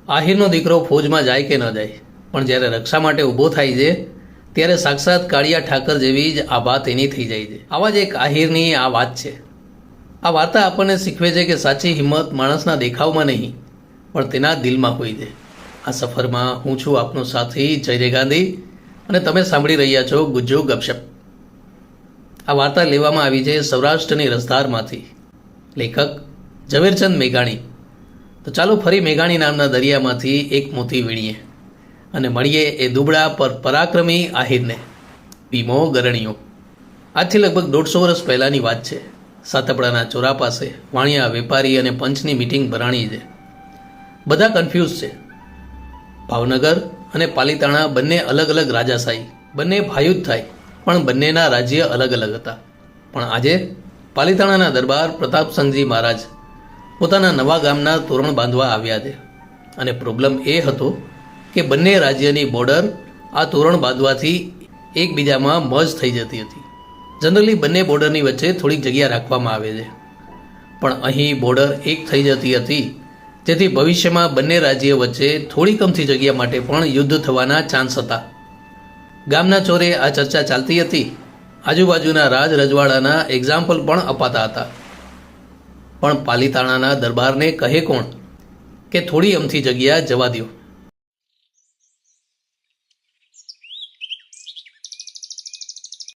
આહિરનો દીકરો ફોજમાં જાય કે ન જાય, પણ જ્યારે રક્ષા માટે ઊભો થાય છે ત્યારે સાક્ષાત કાળિયા ઠાકર જેવી જ આ વાત એની થઈ જાય છે. આવા જ એક આહિરની આ વાત છે. આ વાર્તા આપણને શીખવે છે કે સાચી હિંમત માણસના દેખાવમાં નહીં પણ તેના દિલમાં હોય છે. આ સફરમાં હું છું આપનો સાથી જય ગાંધી અને તમે સાંભળી રહ્યા છો ગુજ્જુ ગપશપ. આ વાર્તા લેવામાં આવી છે સૌરાષ્ટ્રની રસધારમાંથી. લેખક ઝવેરચંદ મેઘાણી. તો ચાલો ફરી મેઘાણી નામના દરિયામાંથી એક મોતી વીણીએ અને મળીએ એ દુબળા પર પરાક્રમી આહિરને. ભીમો ગરણીઓ. આજથી લગભગ 150 વર્ષ પહેલાંની વાત છે. સાતપડાના ચોરા પાસે વાણિયા વેપારી અને પંચની મિટિંગ ભરાણી છે. બધા કન્ફ્યુઝ છે. ભાવનગર અને પાલીતાણા બંને અલગ અલગ રાજાશાહી, બંને ભાયુજ થાય પણ બંનેના રાજ્ય અલગ અલગ હતા. પણ આજે પાલીતાણાના દરબાર પ્રતાપસંગજી મહારાજ પોતાના નવા ગામના તોરણ બાંધવા આવ્યા છે અને પ્રોબ્લેમ એ હતો કે બંને રાજ્યની બોર્ડર આ તોરણ બાંધવાથી એકબીજામાં મર્જ થઈ જતી હતી. જનરલી બંને બોર્ડરની વચ્ચે થોડીક જગ્યા રાખવામાં આવે છે, પણ અહીં બોર્ડર એક થઈ જતી હતી, જેથી ભવિષ્યમાં બંને રાજ્ય વચ્ચે થોડી કમથી જગ્યા માટે પણ યુદ્ધ થવાના ચાન્સ હતા. ગામના ચોરે આ ચર્ચા ચાલતી હતી. આજુબાજુના રાજ રજવાડાના એક્ઝામ્પલ પણ અપાતા હતા. પણ પાલીતાણાના દરબારને કહે કોણ કે થોડી અમથી જગ્યા જવા દો.